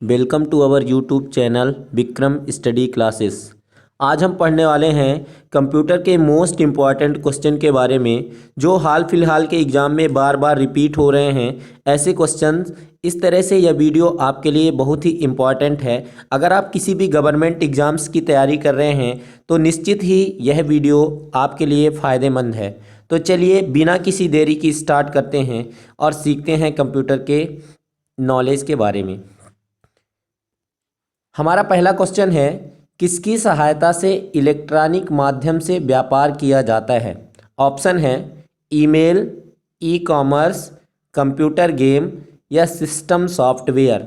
Welcome to our YouTube channel Vikram study classes. आज हम पढ़ने वाले हैं कंप्यूटर के मोस्ट इम्पॉर्टेंट क्वेश्चन के बारे में जो हाल फिलहाल के एग्ज़ाम में बार बार रिपीट हो रहे हैं। ऐसे क्वेश्चंस इस तरह से यह वीडियो आपके लिए बहुत ही इम्पॉर्टेंट है। अगर आप किसी भी गवर्नमेंट एग्ज़ाम्स की तैयारी कर रहे हैं तो निश्चित ही यह वीडियो आपके लिए फ़ायदेमंद है। तो चलिए बिना किसी देरी की स्टार्ट करते हैं और सीखते हैं कंप्यूटर के नॉलेज के बारे में। हमारा पहला क्वेश्चन है, किसकी सहायता से इलेक्ट्रॉनिक माध्यम से व्यापार किया जाता है? ऑप्शन है email, e commerce, computer game या सिस्टम सॉफ्टवेयर।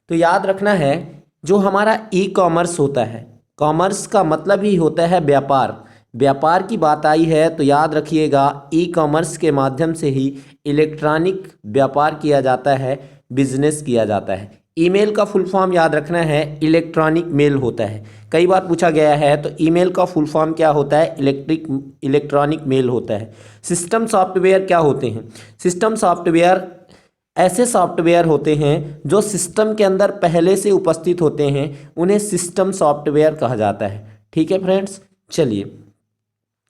तो याद रखना है, जो हमारा ई कॉमर्स होता है, कॉमर्स का मतलब ही होता है व्यापार। व्यापार की बात आई है तो याद रखिएगा ई कॉमर्स के माध्यम से ही इलेक्ट्रॉनिक व्यापार किया जाता है, बिजनेस किया जाता है। ईमेल का फुल फॉर्म याद रखना है, इलेक्ट्रॉनिक मेल होता है। कई बार पूछा गया है तो ईमेल का फुल फॉर्म क्या होता है? इलेक्ट्रॉनिक मेल होता है। सिस्टम सॉफ्टवेयर क्या होते हैं? सिस्टम सॉफ्टवेयर ऐसे सॉफ्टवेयर होते हैं जो सिस्टम के अंदर पहले से उपस्थित होते हैं, उन्हें सिस्टम सॉफ्टवेयर कहा जाता है। ठीक है फ्रेंड्स, चलिए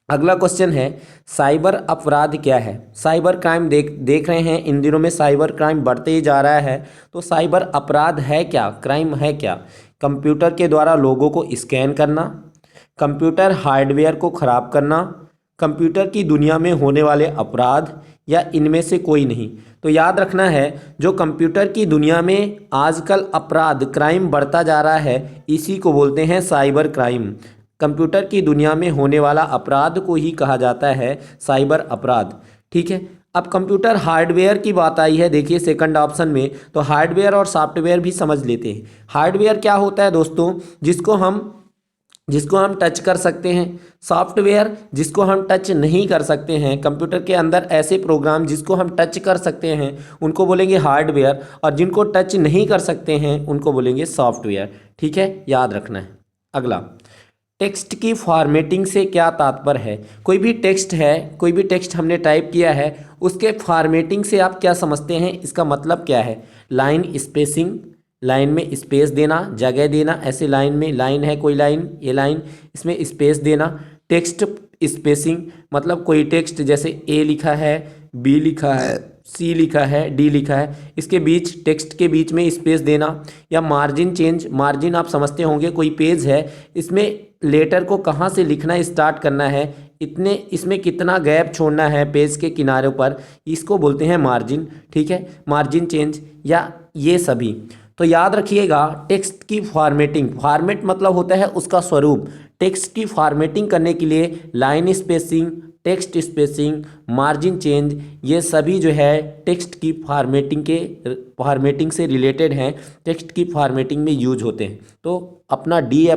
अगला क्वेश्चन है, साइबर अपराध क्या है? साइबर क्राइम देख रहे हैं, इन दिनों में साइबर क्राइम बढ़ते ही जा रहा है। तो साइबर अपराध है क्या, क्राइम है क्या? कंप्यूटर के द्वारा लोगों को स्कैन करना, कंप्यूटर हार्डवेयर को ख़राब करना, कंप्यूटर की दुनिया में होने वाले अपराध या इनमें से कोई नहीं। तो याद रखना है, जो कंप्यूटर की दुनिया में आजकल अपराध क्राइम बढ़ता जा रहा है, इसी को बोलते हैं साइबर क्राइम। कंप्यूटर की दुनिया में होने वाला अपराध को ही कहा जाता है साइबर अपराध। ठीक है, अब कंप्यूटर हार्डवेयर की बात आई है, देखिए सेकंड ऑप्शन में, तो हार्डवेयर और सॉफ्टवेयर भी समझ लेते हैं। हार्डवेयर क्या होता है दोस्तों? जिसको हम टच कर सकते हैं। सॉफ्टवेयर जिसको हम टच नहीं कर सकते हैं। कंप्यूटर के अंदर ऐसे प्रोग्राम जिसको हम टच कर सकते हैं उनको बोलेंगे हार्डवेयर, और जिनको टच नहीं कर सकते हैं उनको बोलेंगे सॉफ्टवेयर। ठीक है, याद रखना है। अगला, टेक्स्ट की फॉर्मेटिंग से क्या तात्पर्य है? कोई भी टेक्स्ट है, कोई भी टेक्स्ट हमने टाइप किया है, उसके फॉर्मेटिंग से आप क्या समझते हैं? इसका मतलब क्या है? लाइन स्पेसिंग, लाइन में स्पेस देना, जगह देना। ऐसे लाइन में, लाइन है कोई लाइन, ये लाइन, इसमें स्पेस देना। टेक्स्ट स्पेसिंग मतलब कोई टेक्स्ट जैसे ए लिखा है, बी लिखा है, सी लिखा है, डी लिखा है, इसके बीच, टेक्स्ट के बीच में स्पेस देना। या मार्जिन चेंज, मार्जिन आप समझते होंगे, कोई पेज है, इसमें लेटर को कहाँ से लिखना स्टार्ट करना है, इतने इसमें कितना गैप छोड़ना है पेज के किनारों पर, इसको बोलते हैं मार्जिन। ठीक है, मार्जिन चेंज या ये सभी। तो याद रखिएगा, टेक्स्ट की फॉर्मेटिंग, फॉर्मेट मतलब होता है उसका स्वरूप। टेक्स्ट की फॉर्मेटिंग करने के लिए line spacing, text spacing, margin change, ये सभी जो है टेक्स्ट की फॉर्मेटिंग से रिलेटेड हैं, टेक्स्ट की फॉर्मेटिंग में यूज होते हैं। तो अपना डी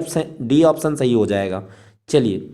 ऑप्शन सही हो जाएगा। चलिए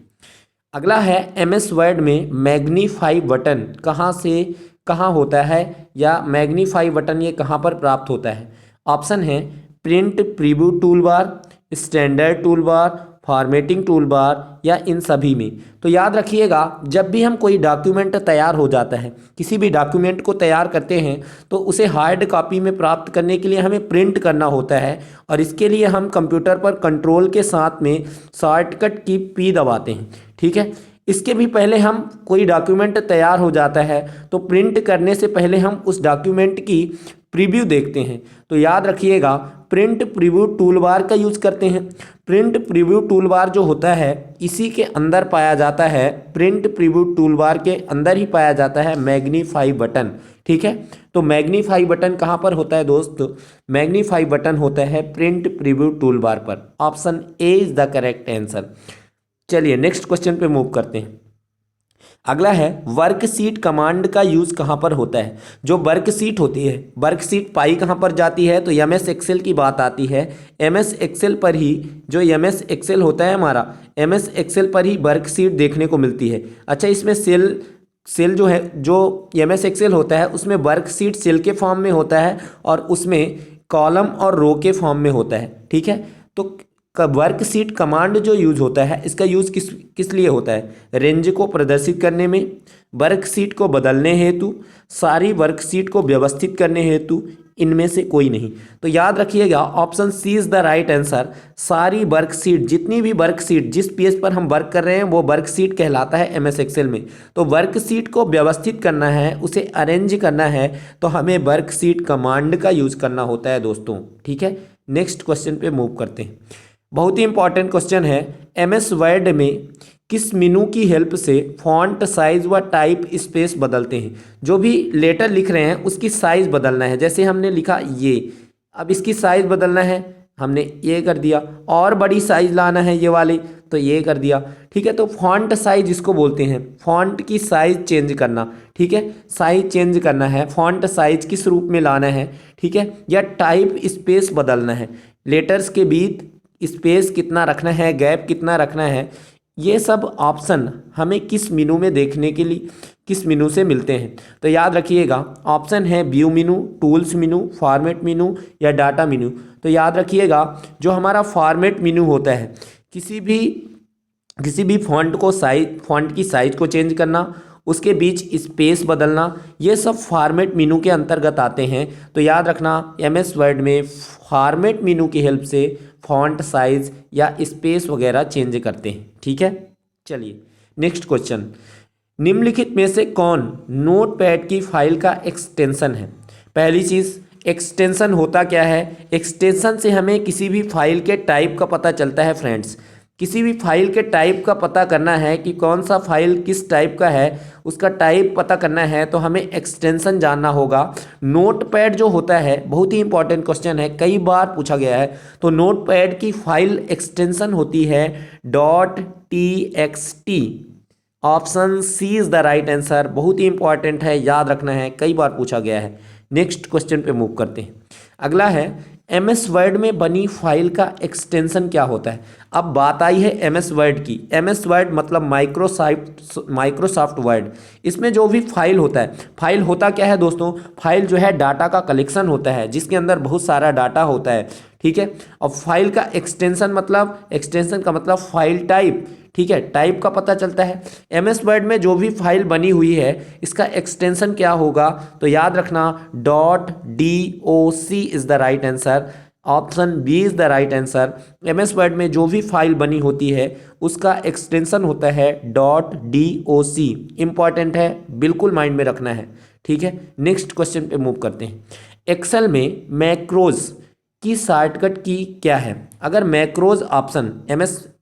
अगला है, एमएस वर्ड में मैग्नीफाई बटन कहाँ होता है, या मैग्नीफाई बटन ये कहाँ पर प्राप्त होता है? ऑप्शन है print preview tool bar, standard tool bar, formatting tool bar या इन सभी में। तो याद रखिएगा, जब भी हम कोई डॉक्यूमेंट तैयार हो जाता है, किसी भी डॉक्यूमेंट को तैयार करते हैं तो उसे हार्ड कॉपी में प्राप्त करने के लिए हमें प्रिंट करना होता है, और इसके लिए हम कंप्यूटर पर कंट्रोल के साथ में शॉर्टकट की पी दबाते हैं। ठीक है, इसके भी पहले हम कोई डॉक्यूमेंट तैयार हो जाता है तो प्रिंट करने से पहले हम उस डॉक्यूमेंट की प्रीव्यू देखते हैं। तो याद रखिएगा, प्रिंट प्रीव्यू टूलबार का यूज़ करते हैं। प्रिंट प्रीव्यू टूलबार जो होता है इसी के अंदर पाया जाता है, प्रिंट प्रीव्यू टूलबार के अंदर ही पाया जाता है मैग्नीफाई बटन। ठीक है, तो मैग्नीफाई बटन कहाँ पर होता है दोस्त? मैग्नीफाई बटन होता है प्रिंट प्रीव्यू टूलबार पर। Option A is the correct answer. चलिए नेक्स्ट क्वेश्चन पे मूव करते हैं। अगला है, वर्कशीट कमांड का यूज कहाँ पर होता है? जो वर्कशीट होती है, वर्कशीट पाई कहाँ पर जाती है? तो एमएस एक्सेल की बात आती है। एमएस एक्सेल पर ही, जो एमएस एक्सेल होता है हमारा, एमएस एक्सेल पर ही वर्कशीट देखने को मिलती है। अच्छा, इसमें सेल जो है, जो एमएस एक्सेल होता है उसमें वर्कशीट सेल के फॉर्म में होता है और उसमें कॉलम और रो के फॉर्म में होता है। ठीक है, तो वर्कशीट कमांड जो यूज होता है, इसका यूज किस लिए होता है? रेंज को प्रदर्शित करने में, वर्कशीट को बदलने हेतु, सारी वर्कशीट को व्यवस्थित करने हेतु, इनमें से कोई नहीं। तो याद रखिएगा option C is the right answer. सारी वर्कशीट, जितनी भी वर्कशीट जिस पेज पर हम वर्क कर रहे हैं वो वर्कशीट कहलाता है एमएस एक्सेल में। तो वर्कशीट को व्यवस्थित करना है, उसे अरेंज करना है, तो हमें वर्कशीट कमांड का यूज करना होता है दोस्तों। ठीक है, नेक्स्ट क्वेश्चन पे मूव करते हैं। बहुत ही इंपॉर्टेंट क्वेश्चन है, एमएस वर्ड में किस मेनू की हेल्प से फॉन्ट साइज व टाइप स्पेस बदलते हैं। जो भी लेटर लिख रहे हैं उसकी साइज बदलना है। जैसे हमने लिखा ये, अब इसकी साइज बदलना है, हमने ये कर दिया। और बड़ी साइज लाना है ये वाली, तो ये कर दिया। ठीक है, तो फॉन्ट साइज इसको बोलते हैं, फॉन्ट की साइज चेंज करना। ठीक है, साइज चेंज करना है, फॉन्ट साइज किस रूप में लाना है। ठीक है, या टाइप स्पेस बदलना है, लेटर्स के बीच स्पेस कितना रखना है, गैप कितना रखना है। ये सब ऑप्शन हमें किस मेनू में देखने के लिए, किस मेनू से मिलते हैं। तो याद रखिएगा ऑप्शन है व्यू मेनू, टूल्स मेनू, फॉर्मेट मेनू या डाटा मेनू। तो याद रखिएगा जो हमारा फॉर्मेट मेनू होता है, किसी भी फॉन्ट को फॉन्ट की साइज को चेंज करना, उसके बीच स्पेस बदलना, ये सब फॉर्मेट मेनू के अंतर्गत आते हैं। तो याद रखना एमएस वर्ड में फॉर्मेट मेनू की हेल्प से फॉन्ट साइज या स्पेस वगैरह चेंज करते हैं। ठीक है, चलिए नेक्स्ट क्वेश्चन, निम्नलिखित में से कौन नोटपैड की फाइल का एक्सटेंशन है। पहली चीज़, एक्सटेंशन होता क्या है। एक्सटेंशन से हमें किसी भी फाइल के टाइप का पता चलता है फ्रेंड्स। किसी भी फाइल के टाइप का पता करना है कि कौन सा फाइल किस टाइप का है, उसका टाइप पता करना है तो हमें एक्सटेंशन जानना होगा। नोटपैड जो होता है, बहुत ही इंपॉर्टेंट क्वेश्चन है, कई बार पूछा गया है। तो नोटपैड की फाइल एक्सटेंशन होती है .txt। Option C is the right answer. बहुत ही इंपॉर्टेंट है, याद रखना है, कई बार पूछा गया है। नेक्स्ट क्वेश्चन पे मूव करते हैं। अगला है एमएस वर्ड में बनी फाइल का एक्सटेंशन क्या होता है। अब बात आई है एमएस वर्ड की। एमएस वर्ड मतलब माइक्रोसॉफ्ट वर्ड। इसमें जो भी फाइल होता है, फाइल होता क्या है दोस्तों, फाइल जो है डाटा का कलेक्शन होता है जिसके अंदर बहुत सारा डाटा होता है। ठीक है, और फाइल का एक्सटेंशन मतलब, एक्सटेंशन का मतलब फाइल टाइप। ठीक है, टाइप का पता चलता है। एमएस वर्ड में जो भी फाइल बनी हुई है इसका एक्सटेंशन क्या होगा, तो याद रखना .doc is the right answer. Option B is the right answer. MS Word में जो भी फाइल बनी होती है उसका एक्सटेंशन होता है .doc। इंपॉर्टेंट है, बिल्कुल माइंड में रखना है। ठीक है, नेक्स्ट क्वेश्चन पे मूव करते हैं। एक्सेल में मैक्रोज की शॉर्टकट की क्या है। अगर मैक्रोज ऑप्शन,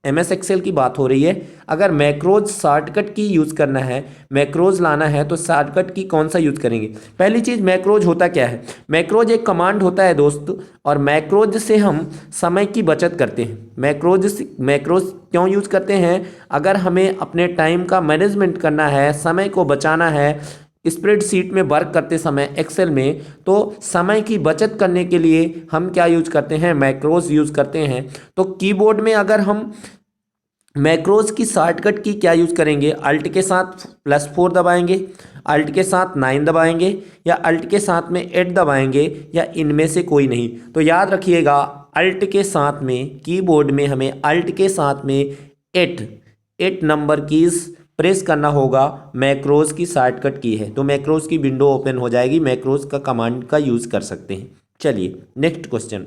एमएस एक्सेल की बात हो रही है, अगर मैक्रोज शॉर्टकट की यूज़ करना है, मैक्रोज लाना है तो शॉर्टकट की कौन सा यूज़ करेंगे। पहली चीज़, मैक्रोज होता क्या है। मैक्रोज एक कमांड होता है दोस्त, और मैक्रोज से हम समय की बचत करते हैं। मैक्रोज क्यों यूज़ करते हैं, अगर हमें अपने टाइम का मैनेजमेंट करना है, समय को बचाना है स्प्रेडशीट में वर्क करते समय एक्सेल में, तो समय की बचत करने के लिए हम क्या यूज करते हैं, मैक्रोज यूज़ करते हैं। तो कीबोर्ड में अगर हम मैक्रोज की शॉर्टकट की क्या यूज़ करेंगे, अल्ट के साथ +4 दबाएंगे, अल्ट के साथ 9 दबाएंगे, या अल्ट के साथ में 8 दबाएंगे, या इनमें से कोई नहीं। तो याद रखिएगा अल्ट के साथ में, कीबोर्ड में हमें अल्ट के साथ में 8 नंबर कीज़ प्रेस करना होगा। मैक्रोज की शॉर्टकट की है तो मैक्रोज की विंडो ओपन हो जाएगी, मैक्रोज का कमांड का यूज़ कर सकते हैं। चलिए नेक्स्ट क्वेश्चन,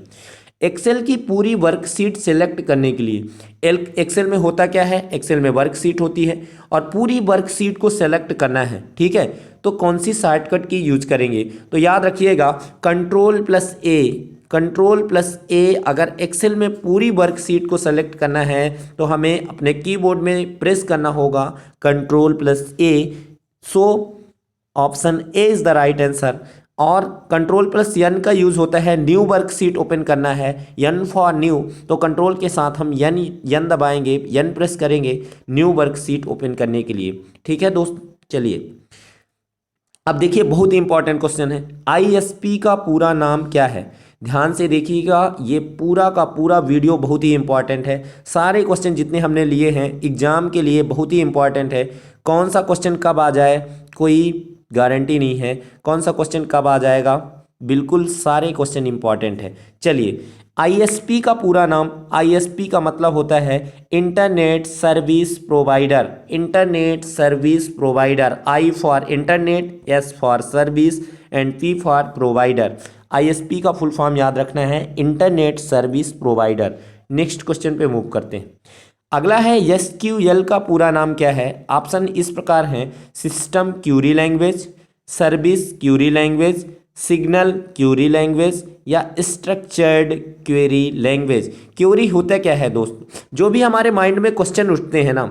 एक्सेल की पूरी वर्कशीट सेलेक्ट करने के लिए, एक्सेल में होता क्या है, एक्सेल में वर्कशीट होती है और पूरी वर्कशीट को सेलेक्ट करना है। ठीक है, तो कौन सी शॉर्टकट की यूज करेंगे, तो याद रखिएगा कंट्रोल+A। अगर एक्सेल में पूरी वर्कशीट को सेलेक्ट करना है तो हमें अपने कीबोर्ड में प्रेस करना होगा control A. So option A is the right answer. और कंट्रोल+N का यूज़ होता है न्यू वर्कशीट ओपन करना है, N फॉर न्यू, तो कंट्रोल के साथ हम N दबाएंगे, N प्रेस करेंगे न्यू वर्कशीट ओपन करने के लिए। ठीक है दोस्त, चलिए अब देखिए बहुत ही इंपॉर्टेंट क्वेश्चन है, ISP का पूरा नाम क्या है। ध्यान से देखिएगा, ये पूरा का पूरा वीडियो बहुत ही इंपॉर्टेंट है। सारे क्वेश्चन जितने हमने लिए हैं एग्जाम के लिए बहुत ही इंपॉर्टेंट है। कौन सा क्वेश्चन कब आ जाए कोई गारंटी नहीं है, कौन सा क्वेश्चन कब आ जाएगा, बिल्कुल सारे क्वेश्चन इंपॉर्टेंट है। चलिए ISP का पूरा नाम, ISP का मतलब होता है internet service provider. Internet service provider, I for internet, S for service and P for provider. ISP का फुल फॉर्म याद रखना है, internet service provider. Next question पे मूव करते हैं। अगला है SQL का पूरा नाम क्या है। ऑप्शन इस प्रकार हैं, system Curie language, service Curie language, signal Curie language या स्ट्रक्चर्ड क्वेरी लैंग्वेज। क्यूरी होता क्या है दोस्त, जो भी हमारे माइंड में क्वेश्चन उठते हैं ना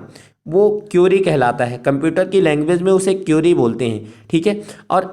वो क्यूरी कहलाता है, कंप्यूटर की लैंग्वेज में उसे क्यूरी बोलते हैं, ठीक है। और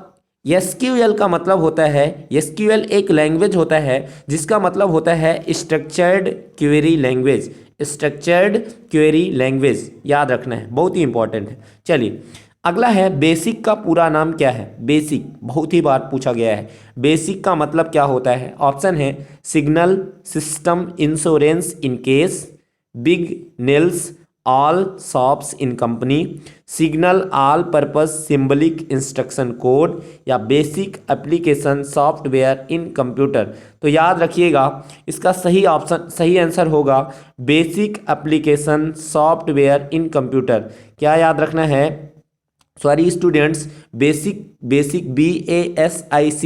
SQL का मतलब होता है, SQL एक लैंग्वेज होता है जिसका मतलब होता है structured query language, structured query language याद रखना है, बहुत ही इंपॉर्टेंट है। चलिए अगला है बेसिक का पूरा नाम क्या है। बेसिक बहुत ही बार पूछा गया है, बेसिक का मतलब क्या होता है। ऑप्शन है signal system insurance in case, big nails all shops in company, signal all purpose symbolic instruction code या basic application software in computer. तो याद रखिएगा इसका सही आंसर होगा basic application software in computer. क्या याद रखना है, सॉरी स्टूडेंट्स, बेसिक BASIC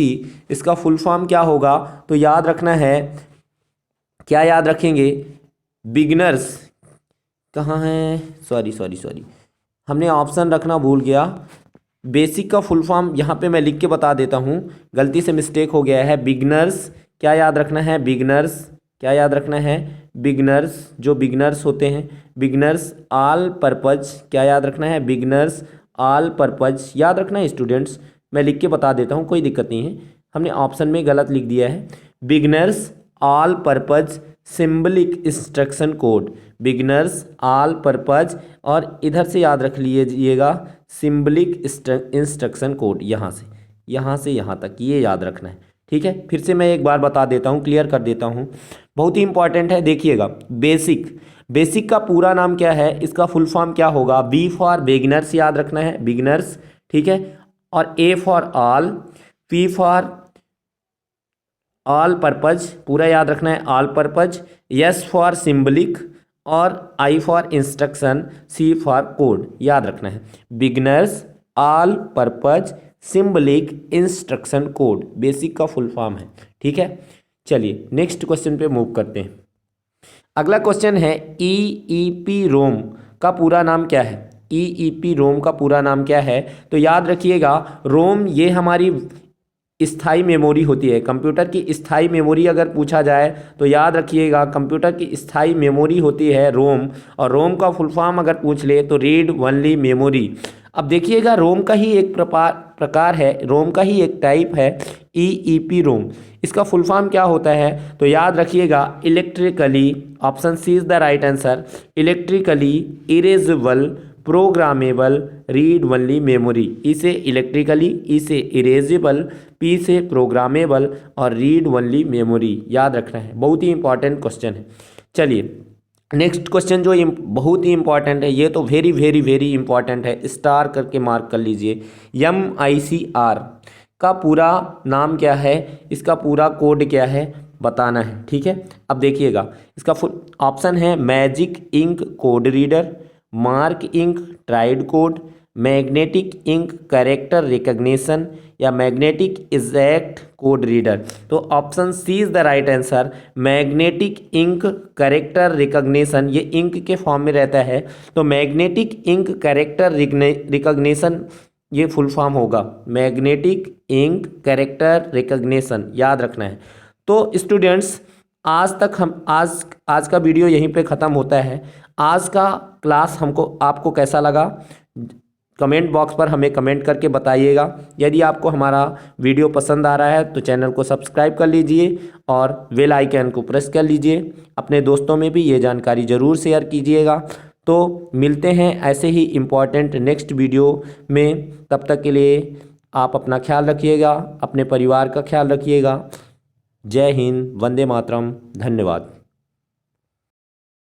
इसका फुल फॉर्म क्या होगा। तो याद रखना है, क्या याद रखेंगे, बिगनर्स कहाँ है, सॉरी हमने ऑप्शन रखना भूल गया। बेसिक का फुल फॉर्म यहाँ पे मैं लिख के बता देता हूँ, गलती से मिस्टेक हो गया है। बिगनर्स क्या याद रखना है, बिगनर्स क्या याद रखना है, बिगनर्स जो बिगनर्स होते हैं, बिगनर्स ऑल पर्पज क्या याद रखना है, बिगनर्स ऑल पर्पज याद रखना है स्टूडेंट्स। मैं लिख के बता देता हूँ, कोई दिक्कत नहीं है, हमने ऑप्शन में गलत लिख दिया है। Beginners all purpose symbolic instruction code, beginners all purpose, और इधर से याद रख लीजिएगा सिंबलिक इंस्ट्रक्शन कोड, यहाँ से यहाँ तक ये याद रखना है, ठीक है। फिर से मैं एक बार बता देता हूँ, क्लियर कर देता हूँ, बहुत ही इंपॉर्टेंट है। देखिएगा बेसिक का पूरा नाम क्या है, इसका फुल फॉर्म क्या होगा। B फॉर बिगिनर्स याद रखना है, बिगिनर्स, ठीक है। और A for all, P for all purpose पूरा याद रखना है, all purpose, S for symbolic और I for instruction, C for code याद रखना है। Beginners all purpose symbolic instruction code basic का फुल फॉर्म है, ठीक है। चलिए नेक्स्ट क्वेश्चन पे मूव करते हैं। अगला क्वेश्चन है EEPROM का पूरा नाम क्या है। EEPROM का पूरा नाम क्या है, तो याद रखिएगा रोम ये हमारी स्थाई मेमोरी होती है, कंप्यूटर की स्थाई मेमोरी अगर पूछा जाए तो याद रखिएगा कंप्यूटर की स्थाई मेमोरी होती है रोम, और रोम का फुल फॉर्म अगर पूछ ले तो रीड ओनली मेमोरी। अब देखिएगा रोम का ही एक प्रकार है, रोम का ही एक टाइप है EEPROM। इसका फुल फॉर्म क्या होता है, तो याद रखिएगा electrically, option C is the right answer, electrically erasable programmable read only memory. E से इलेक्ट्रिकली, ई से इरेजेबल, P से प्रोग्रामेबल और रीड ओनली मेमोरी याद रखना है, बहुत ही इंपॉर्टेंट क्वेश्चन है। चलिए नेक्स्ट क्वेश्चन जो बहुत ही इंपॉर्टेंट है, ये तो वेरी वेरी वेरी इंपॉर्टेंट है, स्टार करके मार्क कर लीजिए। MICR का पूरा नाम क्या है, इसका पूरा कोड क्या है बताना है, ठीक है। अब देखिएगा इसका फुल ऑप्शन है magic ink code reader, mark ink triad code, magnetic ink character recognition या मैग्नेटिक इजैक्ट कोड रीडर। तो option C is the right answer, magnetic ink character recognition, ये इंक के फॉर्म में रहता है, तो मैग्नेटिक इंक कैरेक्टर रिकग्निशन ये full form होगा, मैग्नेटिक इंक कैरेक्टर रिकग्निशन याद रखना है। तो स्टूडेंट्स आज का वीडियो यहीं पे ख़त्म होता है। आज का क्लास आपको कैसा लगा कमेंट बॉक्स पर हमें कमेंट करके बताइएगा। यदि आपको हमारा वीडियो पसंद आ रहा है तो चैनल को सब्सक्राइब कर लीजिए और बेल आइकन को प्रेस कर लीजिए। अपने दोस्तों में भी ये जानकारी ज़रूर शेयर कीजिएगा। तो मिलते हैं ऐसे ही इम्पॉर्टेंट नेक्स्ट वीडियो में, तब तक के लिए आप अपना ख्याल रखिएगा, अपने परिवार का ख्याल रखिएगा। जय हिंद, वंदे मातरम, धन्यवाद।